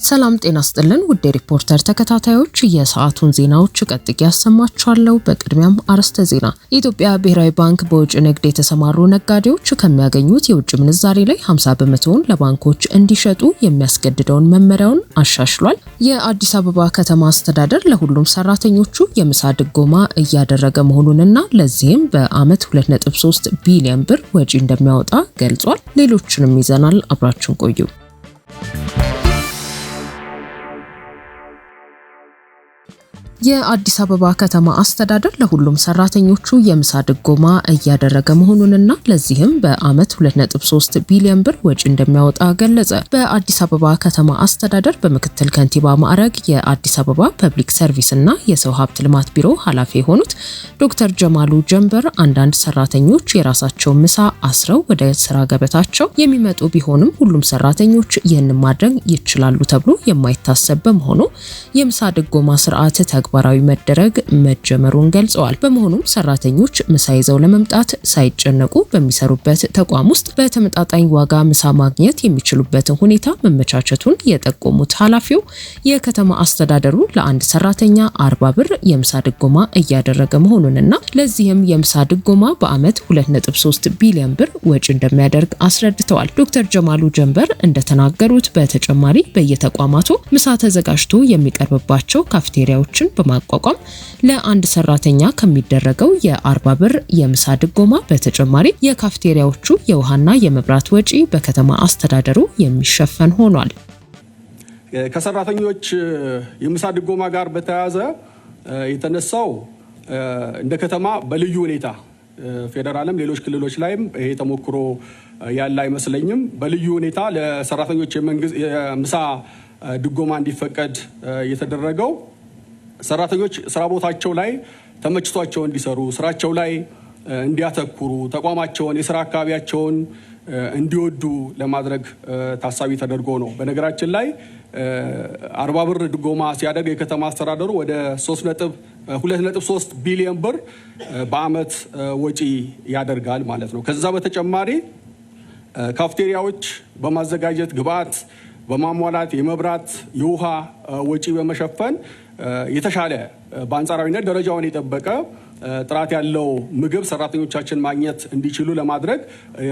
ሰላም ጤና ይስጥልን ውድ ሪፖርተር ተከታታዮች የሰዓቱን ዜናዎች ቀጥቂ ያሰማችኋለሁ። በቅድሚያም አርዕስተ ዜና። የኢትዮጵያ ብሔራዊ ባንክ በውጭ ንግድ የተሰማሩ ነጋዴዎች ከሚያገኙት የውጭ ምንዛሬ ላይ 50% ለባንኮች እንዲሸጡ የሚያስገድደውን መመሪያውን አሻሽሏል። የአዲስ አበባ ከተማ አስተዳደር ለሁሉም ሰራተኞቹ የምሳ ድጎማ እያደረገ መሆኑንና ለዚህም በአመት 2.3 ቢሊዮን ብር ወጪ እንደሚያወጣ ገልጿል። ሌሎችንም ይዘናል። አብራችሁን ቆዩ። የአዲስ አበባ ከተማ አስተዳደር ለሁሉም ሰራተኞቹ የምሳ ድጎማ እያደረገ መሆኑንና ለዚህም በአመት 2.3 ቢሊዮን ብር ወጪ እንደሚያወጣ ገለጸ። በአዲስ አበባ ከተማ አስተዳደር በምክትል ከንቲባ ማዕረግ የአዲስ አበባ ፐብሊክ ሰርቪስና የሰው ሀብት ልማት ቢሮ ኃላፊ የሆኑት ዶክተር ጀማሉ ጀንበር አንዳንድ ሰራተኞች የራሳቸውን ምሳ አስረው ወደ ስራ ገበታቸው የሚመጡ ቢሆንም ሁሉም ሰራተኞች ይህንን ማድረግ ይችላሉ ተብሎ የማይታሰብ በመሆኑ የምሳ ድጎማ ስርዓት ተግባራዊ መደረግ መጀመሩን ገልጸዋል። በመሆኑም ሰራተኞች ምሳ ይዘው ለመምጣት ሳይጨነቁ በሚሰሩበት ተቋም ውስጥ በተመጣጣኝ ዋጋ ምሳ ማግኘት የሚችሉበትን ሁኔታ መመቻቸቱን የጠቆሙት ኃላፊው የከተማ አስተዳደሩ ለአንድ ሰራተኛ 40 ብር የምሳ ድጎማ እያደረገ መሆኑንና ለዚህም የምሳ ድጎማ በአመት 2.3 ቢሊዮን ብር ወጪ እንደሚያደርግ አስረድተዋል። ዶክተር ጀማሉ ጀንበር እንደተናገሩት በተጨማሪ በየተቋማቱ ምሳ ተዘጋጅቶ የሚቀርብባቸው ካፍቴሪያዎችን በማቋቋም ለአንድ ሰራተኛ ከሚደረገው የ40 ብር የምሳ ድጎማ በተጨማሪ የካፍቴሪያዎቹ የውሃና የመብራት ወጪ በከተማ አስተዳደሩ የሚሸፈን ሆኗል። ከሰራተኞች የምሳ ድጎማ ጋር በተያያዘ የተነሳው እንደ ከተማ በልዩ ሁኔታ ፌደራልም ሌሎች ክልሎች ላይም ይሄ ተሞክሮ ያለ አይመስለኝም። በልዩ ሁኔታ ለሰራተኞች የምሳ ድጎማ እንዲፈቀድ የተደረገው ሰራተኞች ስራ ቦታቸው ላይ ተመችቷቸው እንዲሰሩ፣ ስራቸው ላይ እንዲያተኩሩ፣ ተቋማቸውን የስራ አካባቢያቸውን እንዲወዱ ለማድረግ ታሳቢ ተደርጎ ነው። በነገራችን ላይ 40 ብር ድጎማ ሲያደርግ የከተማ አስተዳደሩ ወደ 2.3 ቢሊዮን ብር በአመት ወጪ ያደርጋል ማለት ነው። ከዛ በተጨማሪ ካፍቴሪያዎች በማዘጋጀት ግብአት በማሟላት የመብራት የውሃ ወጪ በመሸፈን የተሻለ በአንጻራዊነት ደረጃውን የጠበቀ ጥራት ያለው ምግብ ሰራተኞቻችን ማግኘት እንዲችሉ ለማድረግ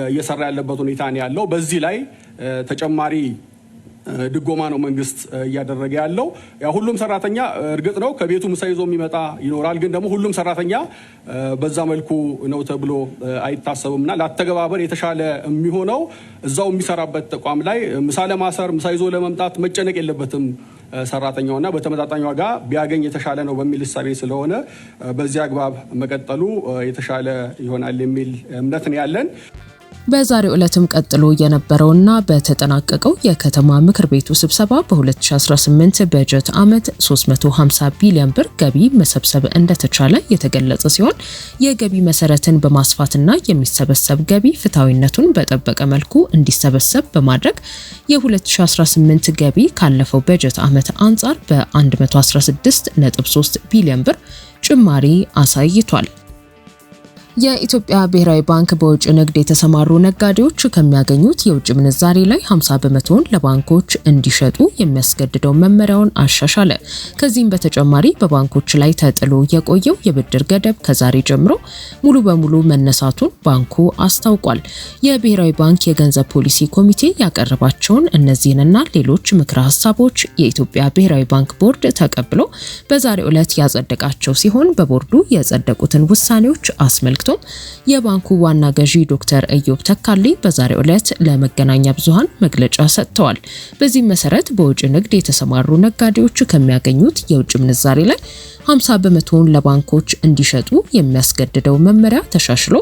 እየሰራ ያለበት ሁኔታ ነው ያለው። በዚህ ላይ ተጨማሪ ድጎማ ነው መንግስት እያደረገ ያለው። ሁሉም ሰራተኛ እርግጥ ነው ከቤቱ ምሳ ይዞ የሚመጣ ይኖራል፣ ግን ደግሞ ሁሉም ሰራተኛ በዛ መልኩ ነው ተብሎ አይታሰብምና ለአተገባበር የተሻለ የሚሆነው እዛው የሚሰራበት ተቋም ላይ ምሳ ለማሰር ምሳ ይዞ ለመምጣት መጨነቅ የለበትም ሰራተኛውና በተመጣጣኝ ዋጋ ቢያገኝ የተሻለ ነው በሚል እሳቤ ስለሆነ በዚህ አግባብ መቀጠሉ የተሻለ ይሆናል የሚል እምነት ነው ያለን። በዛሬው ዕለትም ቀጥሎ የነበረውና በተጠናቀቀው የከተማ ምክር ቤቱ ስብሰባ በ2018 በጀት ዓመት 350 ቢሊዮን ብር ገቢ መሰብሰብ እንደተቻለ የተገለጸ ሲሆን የገቢ መሰረትን በማስፋትና የሚሰበሰብ ገቢ ፍትሐዊነቱን በጠበቀ መልኩ እንዲሰበሰብ በማድረግ የ2018 ገቢ ካለፈው በጀት ዓመት አንጻር በ116.3 ቢሊዮን ብር ጭማሪ አሳይቷል። የኢትዮጵያ ብሔራዊ ባንክ በውጭ ንግድ የተሰማሩ ነጋዴዎች ከሚያገኙት የውጭ ምንዛሬ ላይ 50% ለባንኮች እንዲሸጡ የሚያስገድደው መመሪያውን አሻሻለ። ከዚህም በተጨማሪ በባንኮች ላይ ተጥሎ የቆየው የብድር ገደብ ከዛሬ ጀምሮ ሙሉ በሙሉ መነሳቱን ባንኩ አስታውቋል። የብሔራዊ ባንክ የገንዘብ ፖሊሲ ኮሚቴ ያቀረባቸውን እነዚህንና ሌሎች ምክረ ሀሳቦች የኢትዮጵያ ብሔራዊ ባንክ ቦርድ ተቀብሎ በዛሬው ዕለት ያጸደቃቸው ሲሆን በቦርዱ የጸደቁትን ውሳኔዎች አስመልክቶ የባንኩ ዋና ገዢ ዶክተር ኢዮብ ተካልኝ በዛሬው ዕለት ለመገናኛ ብዙሃን መግለጫ ሰጥተዋል። በዚህ መሰረት በውጭ ንግድ የተሰማሩ ነጋዴዎች ከሚያገኙት የውጭ ምንዛሬ ላይ 50% ለባንኮች እንዲሸጡ የሚያስገድደው መመሪያ ተሻሽሎ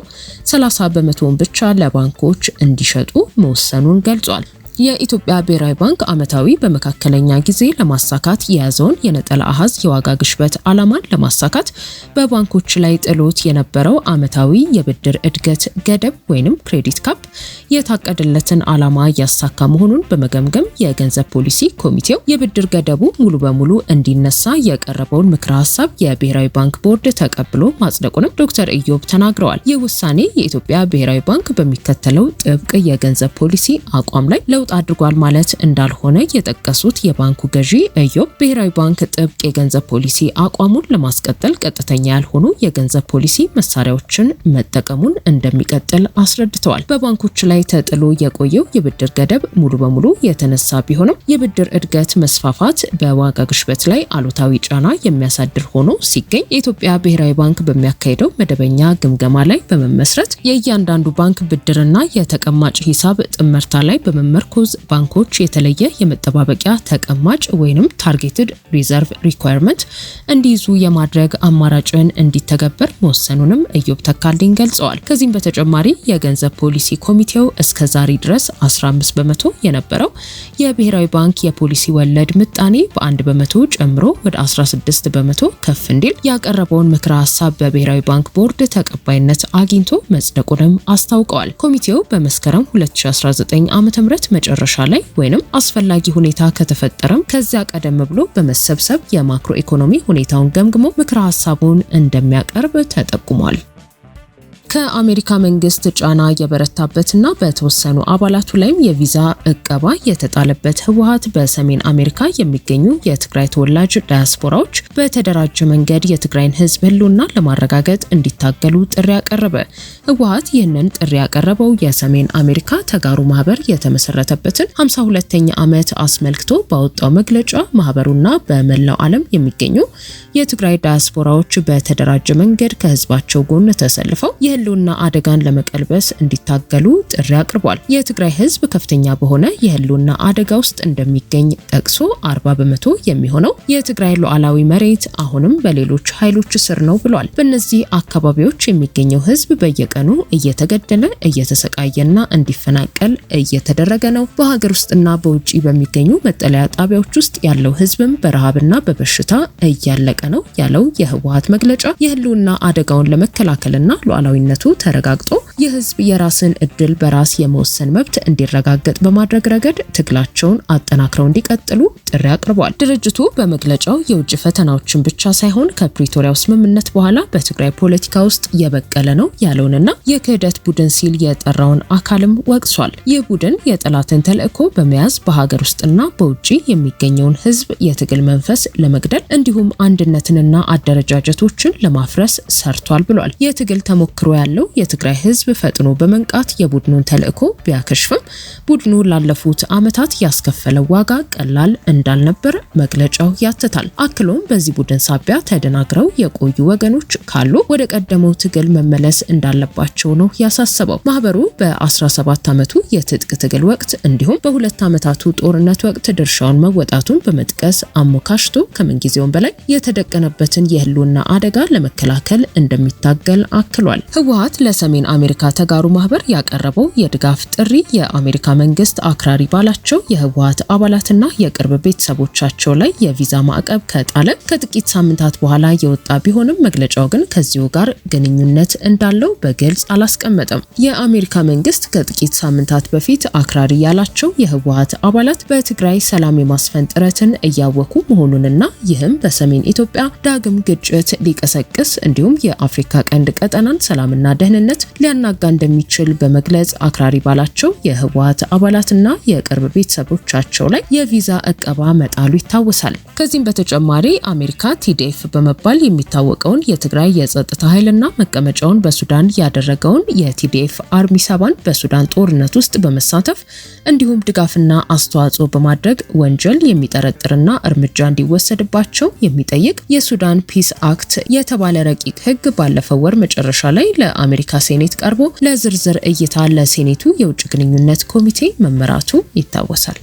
30% ብቻ ለባንኮች እንዲሸጡ መወሰኑን ገልጿል። የኢትዮጵያ ብሔራዊ ባንክ ዓመታዊ በመካከለኛ ጊዜ ለማሳካት የያዘውን የነጠላ አሃዝ የዋጋ ግሽበት ዓላማን ለማሳካት በባንኮች ላይ ጥሎት የነበረው ዓመታዊ የብድር እድገት ገደብ ወይንም ክሬዲት ካፕ የታቀደለትን ዓላማ ያሳካ መሆኑን በመገምገም የገንዘብ ፖሊሲ ኮሚቴው የብድር ገደቡ ሙሉ በሙሉ እንዲነሳ የቀረበውን ምክረ ሀሳብ የብሔራዊ ባንክ ቦርድ ተቀብሎ ማጽደቁንም ዶክተር ኢዮብ ተናግረዋል። ይህ ውሳኔ የኢትዮጵያ ብሔራዊ ባንክ በሚከተለው ጥብቅ የገንዘብ ፖሊሲ አቋም ላይ ለውጥ ለውጥ አድርጓል ማለት እንዳልሆነ የጠቀሱት የባንኩ ገዢ ኢዮብ ብሔራዊ ባንክ ጥብቅ የገንዘብ ፖሊሲ አቋሙን ለማስቀጠል ቀጥተኛ ያልሆኑ የገንዘብ ፖሊሲ መሳሪያዎችን መጠቀሙን እንደሚቀጥል አስረድተዋል። በባንኮች ላይ ተጥሎ የቆየው የብድር ገደብ ሙሉ በሙሉ የተነሳ ቢሆንም የብድር እድገት መስፋፋት በዋጋ ግሽበት ላይ አሉታዊ ጫና የሚያሳድር ሆኖ ሲገኝ የኢትዮጵያ ብሔራዊ ባንክ በሚያካሄደው መደበኛ ግምገማ ላይ በመመስረት የእያንዳንዱ ባንክ ብድርና የተቀማጭ ሂሳብ ጥምርታ ላይ በመመርኮዝ ባንኮች የተለየ የመጠባበቂያ ተቀማጭ ወይንም ታርጌትድ ሪዘርቭ ሪኳየርመንት እንዲይዙ የማድረግ አማራጭን እንዲተገበር መወሰኑንም ኢዮብ ተካልኝ ገልጸዋል። ከዚህም በተጨማሪ የገንዘብ ፖሊሲ ኮሚቴው እስከ ዛሬ ድረስ 15 በመቶ የነበረው የብሔራዊ ባንክ የፖሊሲ ወለድ ምጣኔ በ1 በመቶ ጨምሮ ወደ 16 በመቶ ከፍ እንዲል ያቀረበውን ምክረ ሀሳብ በብሔራዊ ባንክ ቦርድ ተቀባይነት አግኝቶ መጽደቁንም አስታውቀዋል። ኮሚቴው በመስከረም 2019 ዓ.ም መጨረሻ ላይ ወይንም አስፈላጊ ሁኔታ ከተፈጠረም ከዚያ ቀደም ብሎ በመሰብሰብ የማክሮ ኢኮኖሚ ሁኔታውን ገምግሞ ምክረ ሀሳቡን እንደሚያቀርብ ተጠቁሟል። ከአሜሪካ መንግስት ጫና የበረታበትና በተወሰኑ አባላቱ ላይም የቪዛ እቀባ የተጣለበት ህወሓት በሰሜን አሜሪካ የሚገኙ የትግራይ ተወላጅ ዳያስፖራዎች በተደራጀ መንገድ የትግራይን ህዝብ ህልውና ለማረጋገጥ እንዲታገሉ ጥሪ ያቀረበ። ህወሓት ይህንን ጥሪ ያቀረበው የሰሜን አሜሪካ ተጋሩ ማህበር የተመሰረተበትን 52ኛ ዓመት አስመልክቶ ባወጣው መግለጫ ማህበሩና በመላው ዓለም የሚገኙ የትግራይ ዳያስፖራዎች በተደራጀ መንገድ ከህዝባቸው ጎን ተሰልፈው የህልውና አደጋን ለመቀልበስ እንዲታገሉ ጥሪ አቅርቧል። የትግራይ ህዝብ ከፍተኛ በሆነ የህልውና አደጋ ውስጥ እንደሚገኝ ጠቅሶ 40 በመቶ የሚሆነው የትግራይ ሉዓላዊ መሬት አሁንም በሌሎች ኃይሎች ስር ነው ብሏል። በእነዚህ አካባቢዎች የሚገኘው ህዝብ በየቀኑ እየተገደለ እየተሰቃየና እንዲፈናቀል እየተደረገ ነው። በሀገር ውስጥና በውጪ በሚገኙ መጠለያ ጣቢያዎች ውስጥ ያለው ህዝብም በረሃብና በበሽታ እያለቀ ነው ያለው የህወሓት መግለጫ የህልውና አደጋውን ለመከላከልና ሉዓላዊነቱ ተረጋግጦ የህዝብ የራስን እድል በራስ የመወሰን መብት እንዲረጋገጥ በማድረግ ረገድ ትግላቸውን አጠናክረው እንዲቀጥሉ ጥሪ አቅርቧል። ድርጅቱ በመግለጫው የውጭ ፈተናዎችን ብቻ ሳይሆን ከፕሪቶሪያው ስምምነት በኋላ በትግራይ ፖለቲካ ውስጥ የበቀለ ነው ያለውንና የክህደት ቡድን ሲል የጠራውን አካልም ወቅሷል። ይህ ቡድን የጠላትን ተልዕኮ በመያዝ በሀገር ውስጥና በውጪ የሚገኘውን ህዝብ የትግል መንፈስ ለመግደል እንዲሁም አንድነትንና አደረጃጀቶችን ለማፍረስ ሰርቷል ብሏል። የትግል ተሞክሮ ያለው የትግራይ ህዝብ ፈጥኖ በመንቃት የቡድኑን ተልዕኮ ቢያከሽፍም ቡድኑ ላለፉት ዓመታት ያስከፈለው ዋጋ ቀላል እንዳልነበር መግለጫው ያትታል። አክሎም በዚህ ቡድን ሳቢያ ተደናግረው የቆዩ ወገኖች ካሉ ወደ ቀደመው ትግል መመለስ እንዳለባቸው ነው ያሳሰበው። ማህበሩ በ17 ዓመቱ የትጥቅ ትግል ወቅት እንዲሁም በ2 ዓመታቱ ጦርነት ወቅት ድርሻውን መወጣቱን በመጥቀስ አሞካሽቶ ከምንጊዜውም በላይ የተደቀነበትን የህልውና አደጋ ለመከላከል እንደሚታገል አክሏል። ህወሓት ለሰሜን አሜሪካ ተጋሩ ማህበር ያቀረበው የድጋፍ ጥሪ የአሜሪካ መንግስት አክራሪ ባላቸው የህወሓት አባላትና የቅርብ ቤተሰቦቻቸው ላይ የቪዛ ማዕቀብ ከጣለ ከጥቂት ሳምንታት በኋላ የወጣ ቢሆንም መግለጫው ግን ከዚሁ ጋር ግንኙነት እንዳለው በግልጽ አላስቀመጠም። የአሜሪካ መንግስት ከጥቂት ሳምንታት በፊት አክራሪ ያላቸው የህወሓት አባላት በትግራይ ሰላም የማስፈን ጥረትን እያወኩ መሆኑንና ይህም በሰሜን ኢትዮጵያ ዳግም ግጭት ሊቀሰቅስ እንዲሁም የአፍሪካ ቀንድ ቀጠናን ሰላምና ደህንነት ሊያናጋ እንደሚችል በመግለጽ አክራሪ ባላቸው የህወሓት አባላትና የቅርብ ቤተሰቦቻቸው ላይ የቪዛ እቀባ መጣሉ ይታወሳል። ከዚህም በተጨማሪ አሜሪካ ቲዲኤፍ በመባል የሚታወቀውን የትግራይ የጸጥታ ኃይልና መቀመጫውን በሱዳን ያደረገውን የቲዲኤፍ አርሚ 7 በሱዳን ጦርነት ውስጥ በመሳተፍ እንዲሁም ድጋፍና አስተዋጽኦ በማድረግ ወንጀል የሚጠረጥርና እርምጃ እንዲወሰድባቸው የሚጠይቅ የሱዳን ፒስ አክት የተባለ ረቂቅ ህግ ባለፈው ወር መጨረሻ ላይ ለአሜሪካ ሴኔት ቀርቦ ለዝርዝር እይታ ለሴኔቱ የውጭ ግንኙነት ኮሚቴ መመራቱ ይታወሳል።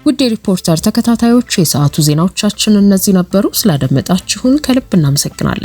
ውድ ሪፖርተር ተከታታዮች የሰዓቱ ዜናዎቻችን እነዚህ ነበሩ። ስላደመጣችሁን ከልብ እናመሰግናለን።